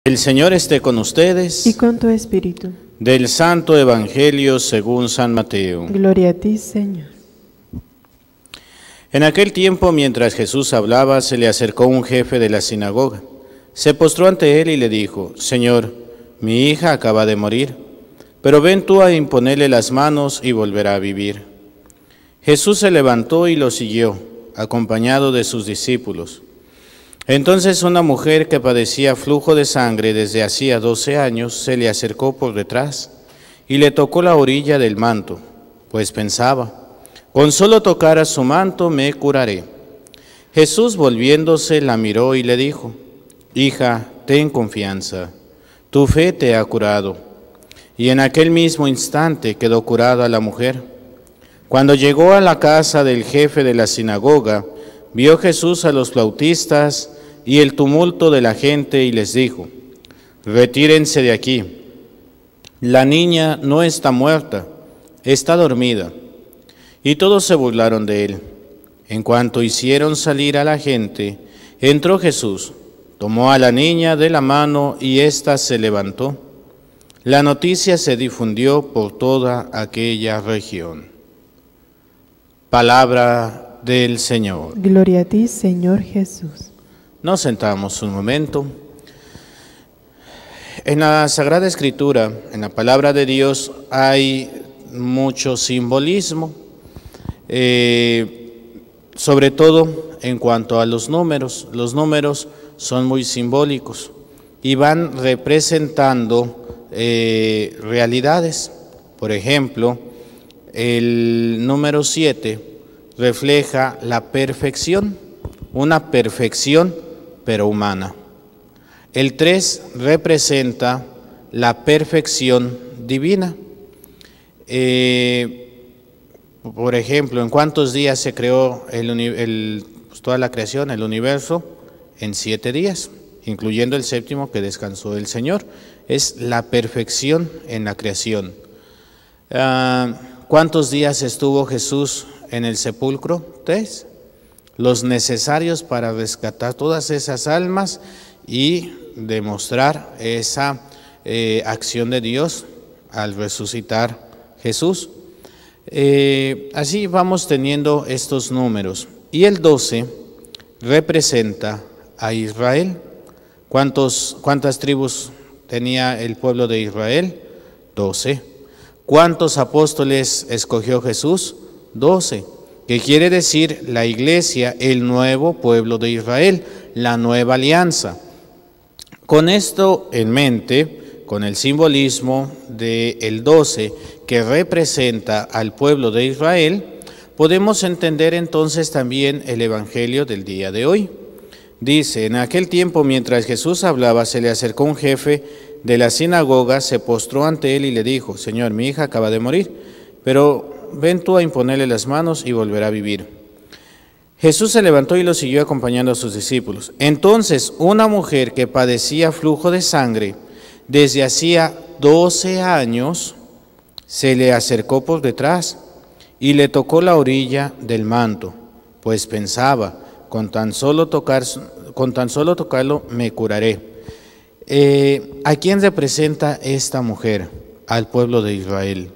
El Señor esté con ustedes. Y con tu espíritu. Del Santo Evangelio según San Mateo. Gloria a ti, Señor. En aquel tiempo, mientras Jesús hablaba, se le acercó un jefe de la sinagoga. Se postró ante él y le dijo: Señor, mi hija acaba de morir, pero ven tú a imponerle las manos y volverá a vivir. Jesús se levantó y lo siguió, acompañado de sus discípulos. Entonces una mujer que padecía flujo de sangre desde hacía 12 años se le acercó por detrás y le tocó la orilla del manto, pues pensaba: con solo tocar a su manto me curaré. Jesús, volviéndose, la miró y le dijo: Hija, ten confianza, tu fe te ha curado. Y en aquel mismo instante quedó curada la mujer. Cuando llegó a la casa del jefe de la sinagoga, vio Jesús a los flautistas y el tumulto de la gente y les dijo: Retírense de aquí. La niña no está muerta, está dormida. Y todos se burlaron de él. En cuanto hicieron salir a la gente, entró Jesús, tomó a la niña de la mano y ésta se levantó. La noticia se difundió por toda aquella región. Palabra del Señor. Gloria a ti, Señor Jesús. Nos sentamos un momento. En la Sagrada Escritura, en la Palabra de Dios, hay mucho simbolismo, sobre todo en cuanto a los números. Los números son muy simbólicos y van representando realidades. Por ejemplo, el número 7 refleja la perfección, una perfección pero humana. El 3 representa la perfección divina. Por ejemplo, ¿en cuántos días se creó toda la creación, el universo? En 7 días, incluyendo el séptimo que descansó el Señor. Es la perfección en la creación. ¿Cuántos días estuvo Jesús en el sepulcro? 3. Los necesarios para rescatar todas esas almas y demostrar esa acción de Dios al resucitar Jesús. Así vamos teniendo estos números. Y el 12 representa a Israel. ¿Cuántas tribus tenía el pueblo de Israel? 12. ¿Cuántos apóstoles escogió Jesús? 12. ¿Qué quiere decir la iglesia? El nuevo pueblo de Israel, la nueva alianza. Con esto en mente, con el simbolismo del 12 que representa al pueblo de Israel, podemos entender entonces también el Evangelio del día de hoy. Dice: en aquel tiempo, mientras Jesús hablaba, se le acercó un jefe de la sinagoga, se postró ante él y le dijo: Señor, mi hija acaba de morir, pero ven tú a imponerle las manos y volverá a vivir. Jesús se levantó y lo siguió acompañando a sus discípulos. Entonces una mujer que padecía flujo de sangre desde hacía 12 años se le acercó por detrás y le tocó la orilla del manto, pues pensaba: con tan solo tocarlo me curaré. ¿A quién representa esta mujer? Al pueblo de Israel.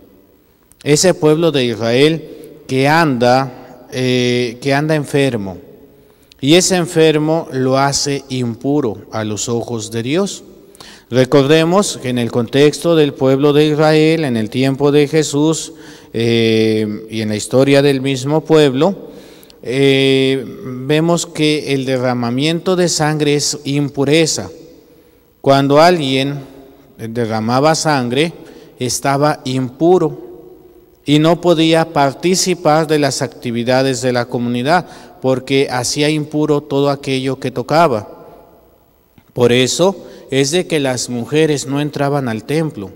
Ese pueblo de Israel que anda enfermo, y ese enfermo lo hace impuro a los ojos de Dios. Recordemos que en el contexto del pueblo de Israel, en el tiempo de Jesús y en la historia del mismo pueblo, vemos que el derramamiento de sangre es impureza. Cuando alguien derramaba sangre, estaba impuro y no podía participar de las actividades de la comunidad, porque hacía impuro todo aquello que tocaba. Por eso es de que las mujeres no entraban al templo,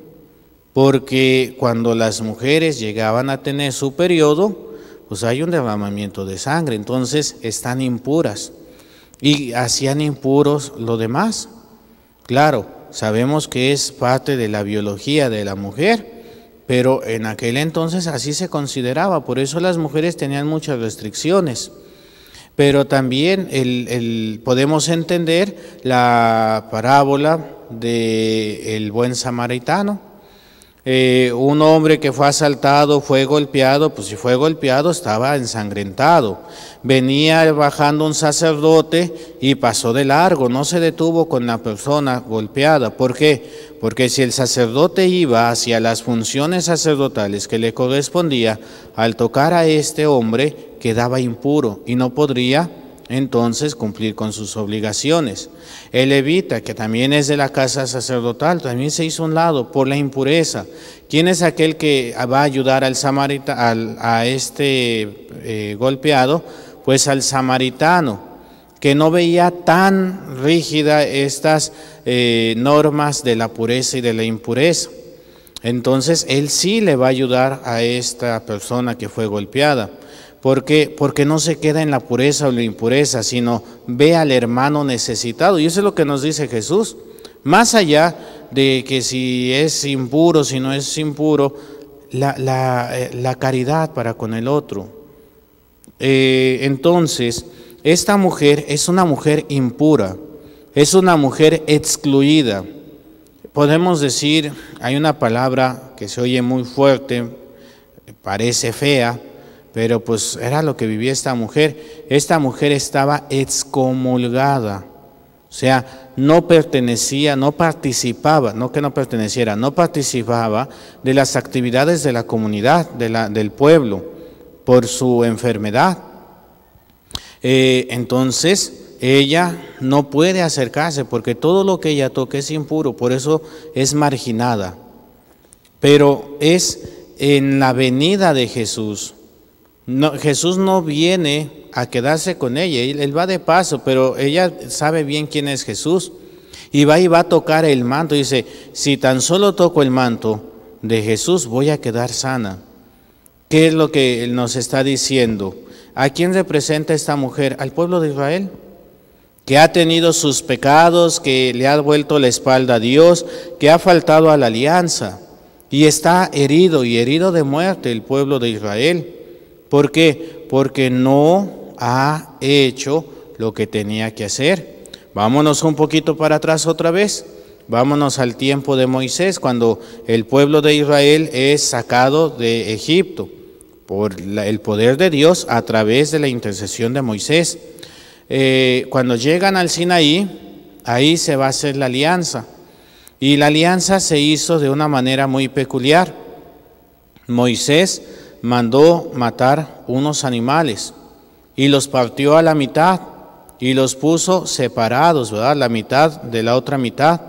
porque cuando las mujeres llegaban a tener su periodo, pues hay un derramamiento de sangre, entonces están impuras y hacían impuros lo demás. Claro, sabemos que es parte de la biología de la mujer, pero en aquel entonces así se consideraba, por eso las mujeres tenían muchas restricciones. Pero también podemos entender la parábola del buen samaritano. Un hombre que fue asaltado, fue golpeado, pues si fue golpeado estaba ensangrentado. Venía bajando un sacerdote y pasó de largo, no se detuvo con la persona golpeada. ¿Por qué? Porque si el sacerdote iba hacia las funciones sacerdotales que le correspondía, al tocar a este hombre quedaba impuro y no podría entonces cumplir con sus obligaciones. El levita, que también es de la casa sacerdotal, también se hizo a un lado por la impureza. ¿Quién es aquel que va a ayudar al a este golpeado? Pues al samaritano, que no veía tan rígida estas normas de la pureza y de la impureza. Entonces él sí le va a ayudar a esta persona que fue golpeada. ¿Por qué? Porque no se queda en la pureza o la impureza, sino ve al hermano necesitado. Y eso es lo que nos dice Jesús. Más allá de que si es impuro, si no es impuro, la caridad para con el otro. Entonces, esta mujer es una mujer impura, es una mujer excluida. Podemos decir, hay una palabra que se oye muy fuerte, parece fea, pero pues era lo que vivía esta mujer. Esta mujer estaba excomulgada, o sea, no pertenecía, no participaba, no que no perteneciera, no participaba de las actividades de la comunidad, del pueblo, por su enfermedad. Entonces, ella no puede acercarse porque todo lo que ella toca es impuro, por eso es marginada. Pero es en la venida de Jesús. No, Jesús no viene a quedarse con ella, él va de paso, pero ella sabe bien quién es Jesús y va a tocar el manto. Dice, si tan solo toco el manto de Jesús voy a quedar sana. ¿Qué es lo que él nos está diciendo? ¿A quién representa esta mujer? Al pueblo de Israel, que ha tenido sus pecados, que le ha vuelto la espalda a Dios, que ha faltado a la alianza y está herido y herido de muerte el pueblo de Israel. ¿Por qué? Porque no ha hecho lo que tenía que hacer. Vámonos un poquito para atrás otra vez. Vámonos al tiempo de Moisés, cuando el pueblo de Israel es sacado de Egipto por el poder de Dios a través de la intercesión de Moisés. Cuando llegan al Sinaí, ahí se va a hacer la alianza. Y la alianza se hizo de una manera muy peculiar. Moisés mandó matar unos animales y los partió a la mitad y los puso separados, ¿verdad? La mitad de la otra mitad.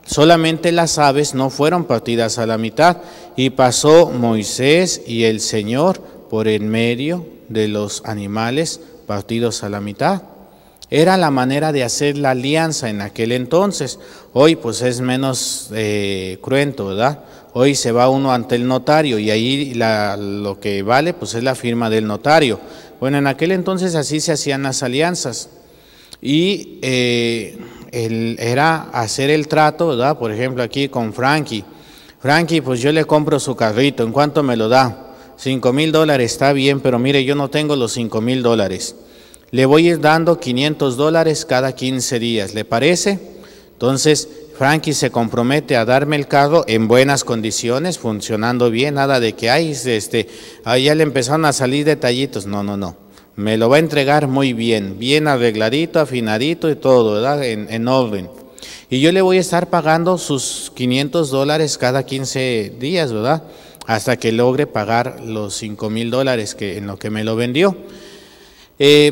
Solamente las aves no fueron partidas a la mitad y pasó Moisés y el Señor por en medio de los animales partidos a la mitad. Era la manera de hacer la alianza en aquel entonces. Hoy pues es menos cruento, ¿verdad? Hoy se va uno ante el notario y ahí lo que vale pues es la firma del notario. Bueno, en aquel entonces así se hacían las alianzas y era hacer el trato, ¿verdad? Por ejemplo aquí con Frankie. Frankie, pues yo le compro su carrito, ¿en cuánto me lo da? $5,000, está bien, pero mire, yo no tengo los $5,000. Le voy a ir dando $500 cada 15 días, ¿le parece? Entonces, Frankie se compromete a darme el carro en buenas condiciones, funcionando bien, nada de que ahí ya le empezaron a salir detallitos. No. Me lo va a entregar muy bien, bien arregladito, afinadito y todo, ¿verdad? En orden. Y yo le voy a estar pagando sus $500 cada 15 días, ¿verdad? Hasta que logre pagar los $5,000 en lo que me lo vendió.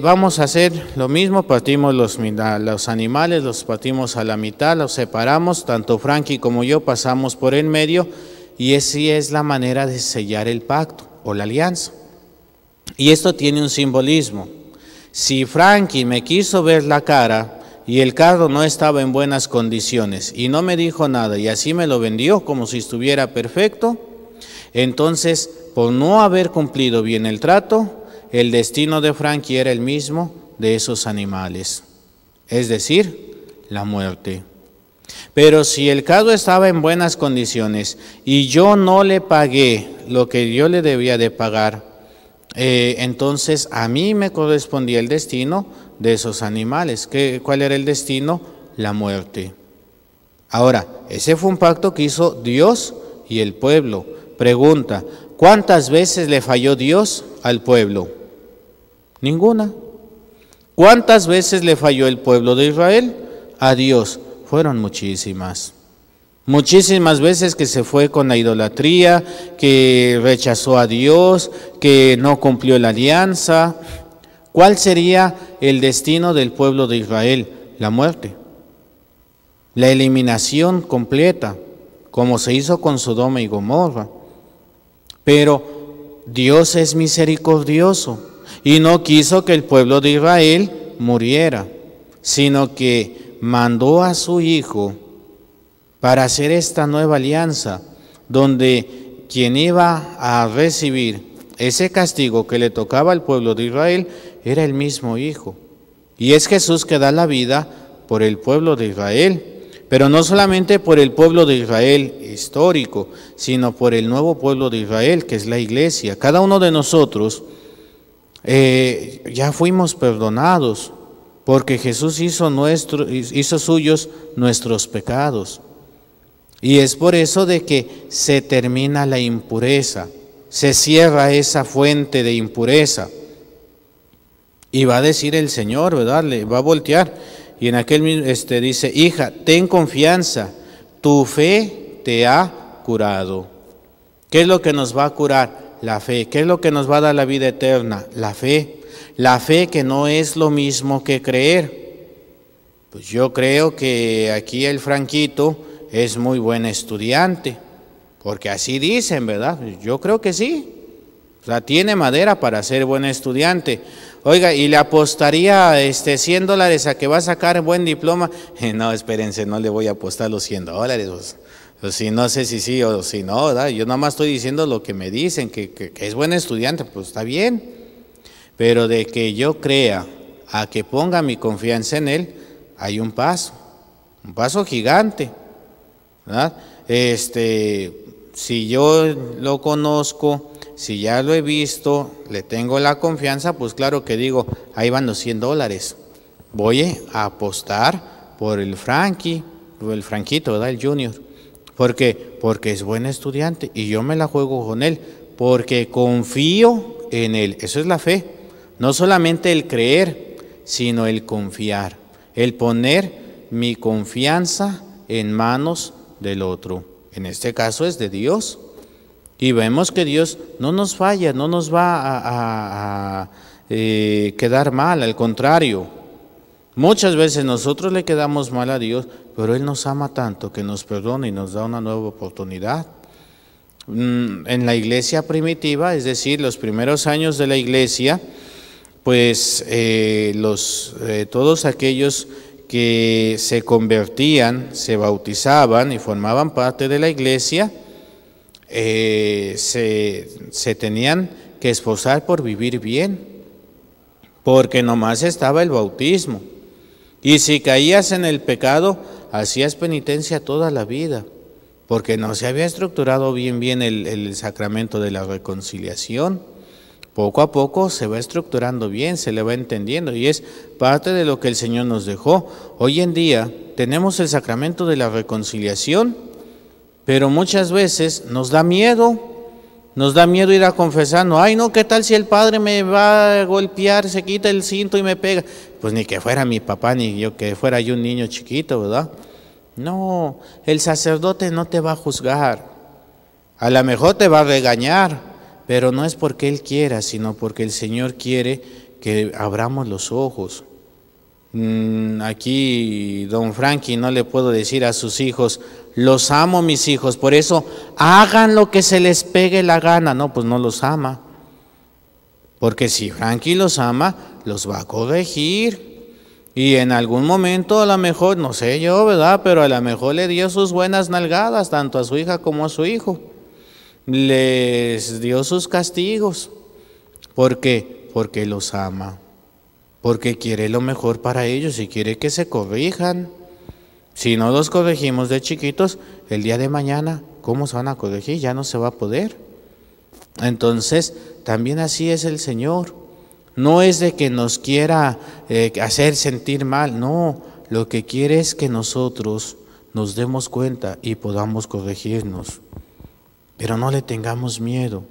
Vamos a hacer lo mismo, partimos los animales, los partimos a la mitad, los separamos, tanto Frankie como yo pasamos por en medio y así es la manera de sellar el pacto o la alianza. Y esto tiene un simbolismo. Si Frankie me quiso ver la cara y el carro no estaba en buenas condiciones y no me dijo nada y así me lo vendió como si estuviera perfecto, entonces por no haber cumplido bien el trato, el destino de Frankie era el mismo de esos animales, es decir, la muerte. Pero si el carro estaba en buenas condiciones y yo no le pagué lo que yo le debía de pagar, entonces a mí me correspondía el destino de esos animales. ¿Cuál era el destino? La muerte. Ahora, ese fue un pacto que hizo Dios y el pueblo. Pregunta, ¿cuántas veces le falló Dios al pueblo? Ninguna. ¿Cuántas veces le falló el pueblo de Israel a Dios? Fueron muchísimas. Muchísimas veces que se fue con la idolatría, que rechazó a Dios, que no cumplió la alianza. ¿Cuál sería el destino del pueblo de Israel? La muerte, la eliminación completa, como se hizo con Sodoma y Gomorra. Pero Dios es misericordioso y no quiso que el pueblo de Israel muriera, sino que mandó a su Hijo para hacer esta nueva alianza, donde quien iba a recibir ese castigo que le tocaba al pueblo de Israel era el mismo Hijo. Y es Jesús que da la vida por el pueblo de Israel, pero no solamente por el pueblo de Israel histórico, sino por el nuevo pueblo de Israel, que es la iglesia. Cada uno de nosotros ya fuimos perdonados, porque Jesús hizo suyos nuestros pecados. Y es por eso de que se termina la impureza, se cierra esa fuente de impureza. Y va a decir el Señor, ¿verdad? Le va a voltear. Y en aquel dice, hija, ten confianza, tu fe te ha curado. ¿Qué es lo que nos va a curar? La fe. ¿Qué es lo que nos va a dar la vida eterna? La fe. La fe, que no es lo mismo que creer. Pues yo creo que aquí el Franquito es muy buen estudiante, porque así dicen, ¿verdad? Yo creo que sí. O sea, tiene madera para ser buen estudiante. Oiga, y le apostaría $100 a que va a sacar buen diploma. No, espérense, no le voy a apostar los $100. Pues si no sé si sí o si no, ¿verdad? Yo nada más estoy diciendo lo que me dicen, que es buen estudiante, pues está bien. Pero de que yo crea a que ponga mi confianza en él, hay un paso gigante, ¿verdad? Si yo lo conozco, si ya lo he visto, le tengo la confianza, pues claro que digo, ahí van los $100. Voy a apostar por el Franquito, ¿verdad? El Junior. ¿Por qué? Porque es buen estudiante y yo me la juego con él, porque confío en él. Eso es la fe. No solamente el creer, sino el confiar. El poner mi confianza en manos del otro. En este caso es de Dios. Y vemos que Dios no nos falla, no nos va a quedar mal, al contrario. Muchas veces nosotros le quedamos mal a Dios, pero Él nos ama tanto que nos perdona y nos da una nueva oportunidad. En la iglesia primitiva, es decir, los primeros años de la iglesia, pues todos aquellos que se convertían, se bautizaban y formaban parte de la iglesia, se tenían que esforzar por vivir bien, porque nomás estaba el bautismo. Y si caías en el pecado, hacías penitencia toda la vida, porque no se había estructurado bien el sacramento de la reconciliación. Poco a poco se va estructurando bien, se le va entendiendo, y es parte de lo que el Señor nos dejó. Hoy en día tenemos el sacramento de la reconciliación, pero muchas veces nos da miedo ir a confesar. No, ay no, ¿qué tal si el padre me va a golpear, se quita el cinto y me pega? Pues ni que fuera mi papá, ni yo que fuera yo un niño chiquito, ¿verdad? No, el sacerdote no te va a juzgar, a lo mejor te va a regañar, pero no es porque Él quiera, sino porque el Señor quiere que abramos los ojos. Aquí don Frankie no le puedo decir a sus hijos, los amo mis hijos, por eso hagan lo que se les pegue la gana. No, pues no los ama, porque si Frankie los ama, los va a corregir, y en algún momento a lo mejor, no sé yo, ¿verdad? Pero a lo mejor le dio sus buenas nalgadas, tanto a su hija como a su hijo, les dio sus castigos. ¿Por qué? Porque los ama, porque quiere lo mejor para ellos y quiere que se corrijan. Si no los corregimos de chiquitos, el día de mañana, ¿cómo se van a corregir? Ya no se va a poder. Entonces, también así es el Señor. No es de que nos quiera hacer sentir mal, no. Lo que quiere es que nosotros nos demos cuenta y podamos corregirnos. Pero no le tengamos miedo.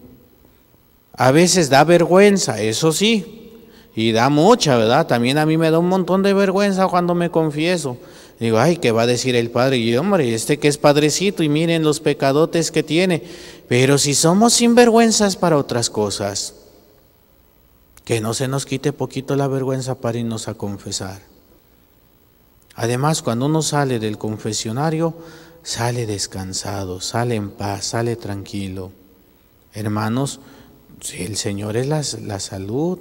A veces da vergüenza, eso sí, y da mucha, ¿verdad? También a mí me da un montón de vergüenza cuando me confieso. Digo, ay, ¿qué va a decir el Padre? Y hombre, que es padrecito y miren los pecadotes que tiene. Pero si somos sinvergüenzas para otras cosas, que no se nos quite poquito la vergüenza para irnos a confesar. Además, cuando uno sale del confesionario, sale descansado, sale en paz, sale tranquilo. Hermanos, el Señor es la salud.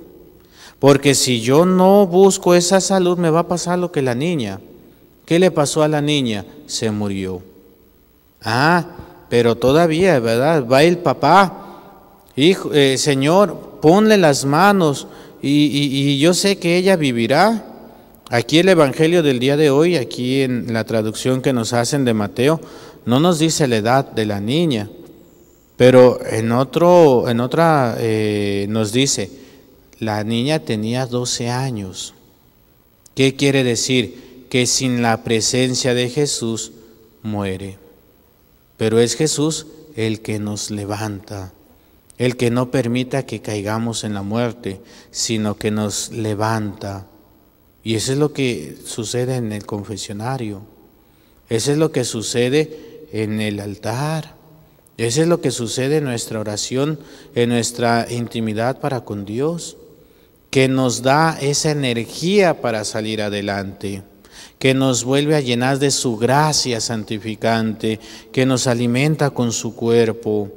Porque si yo no busco esa salud, me va a pasar lo que la niña. ¿Qué le pasó a la niña? Se murió. Pero todavía, ¿verdad? Va el papá. Hijo, Señor, ponle las manos y yo sé que ella vivirá. Aquí el Evangelio del día de hoy, aquí en la traducción que nos hacen de Mateo, no nos dice la edad de la niña, pero en otra nos dice, la niña tenía 12 años. ¿Qué quiere decir? Que sin la presencia de Jesús muere. Pero es Jesús el que nos levanta, el que no permita que caigamos en la muerte, sino que nos levanta. Y eso es lo que sucede en el confesionario, eso es lo que sucede en el altar, eso es lo que sucede en nuestra oración, en nuestra intimidad para con Dios, que nos da esa energía para salir adelante, que nos vuelve a llenar de su gracia santificante, que nos alimenta con su cuerpo,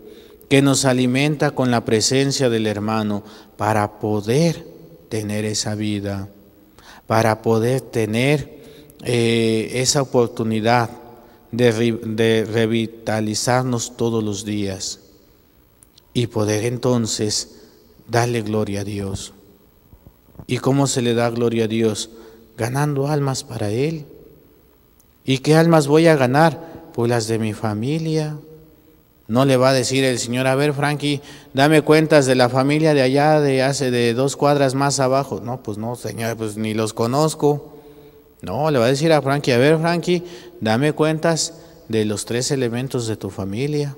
que nos alimenta con la presencia del hermano para poder tener esa vida, para poder tener esa oportunidad de revitalizarnos todos los días y poder entonces darle gloria a Dios. ¿Y cómo se le da gloria a Dios? Ganando almas para Él. ¿Y qué almas voy a ganar? Pues las de mi familia. No le va a decir el Señor, a ver, Frankie, dame cuentas de la familia de allá, de 2 cuadras más abajo. No, pues no, Señor, pues ni los conozco. No, le va a decir a Frankie, a ver, Frankie, dame cuentas de los 3 elementos de tu familia.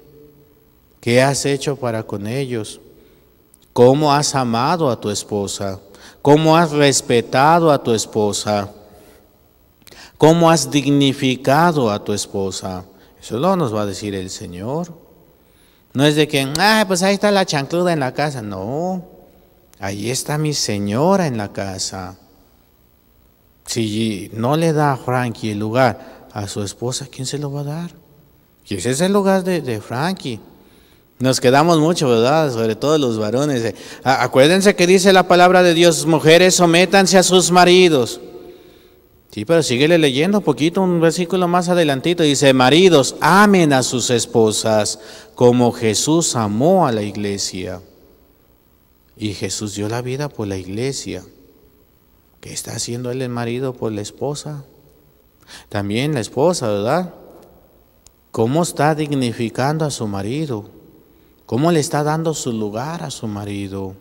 ¿Qué has hecho para con ellos? ¿Cómo has amado a tu esposa? ¿Cómo has respetado a tu esposa? ¿Cómo has dignificado a tu esposa? Eso no nos va a decir el Señor. No es de que, pues ahí está la chancluda en la casa. No, ahí está mi señora en la casa. Si no le da a Frankie el lugar a su esposa, ¿quién se lo va a dar? Y ese es el lugar de Frankie. Nos quedamos mucho, ¿verdad? Sobre todo los varones. Acuérdense que dice la palabra de Dios, mujeres, sométanse a sus maridos. Sí, pero síguele leyendo un poquito, un versículo más adelantito. Dice, maridos, amen a sus esposas como Jesús amó a la iglesia. Y Jesús dio la vida por la iglesia. ¿Qué está haciendo él el marido por la esposa? También la esposa, ¿verdad? ¿Cómo está dignificando a su marido? ¿Cómo le está dando su lugar a su marido?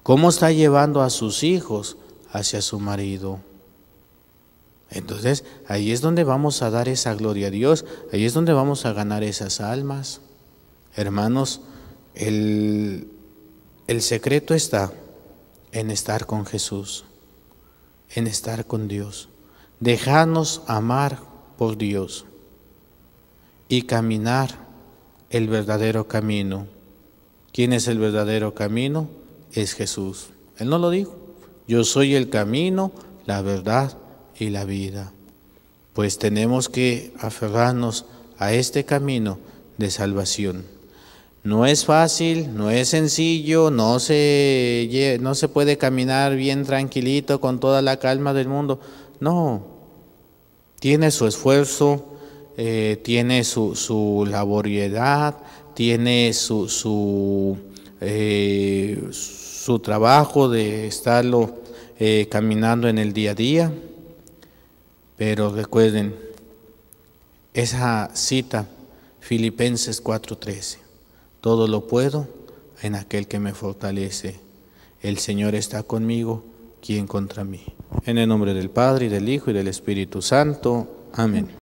¿Cómo está llevando a sus hijos hacia su marido? Entonces, ahí es donde vamos a dar esa gloria a Dios, ahí es donde vamos a ganar esas almas. Hermanos, el secreto está en estar con Jesús, en estar con Dios, dejarnos amar por Dios y caminar el verdadero camino. ¿Quién es el verdadero camino? Es Jesús. Él nos lo dijo, yo soy el camino, la verdad y la vida. Pues tenemos que aferrarnos a este camino de salvación. No es fácil, no es sencillo, no se puede caminar bien tranquilito con toda la calma del mundo. No, tiene su esfuerzo, tiene su laboriedad, tiene su trabajo de estarlo caminando en el día a día. Pero recuerden, esa cita, Filipenses 4:13, todo lo puedo en aquel que me fortalece. El Señor está conmigo, ¿quién contra mí? En el nombre del Padre, y del Hijo, y del Espíritu Santo. Amén.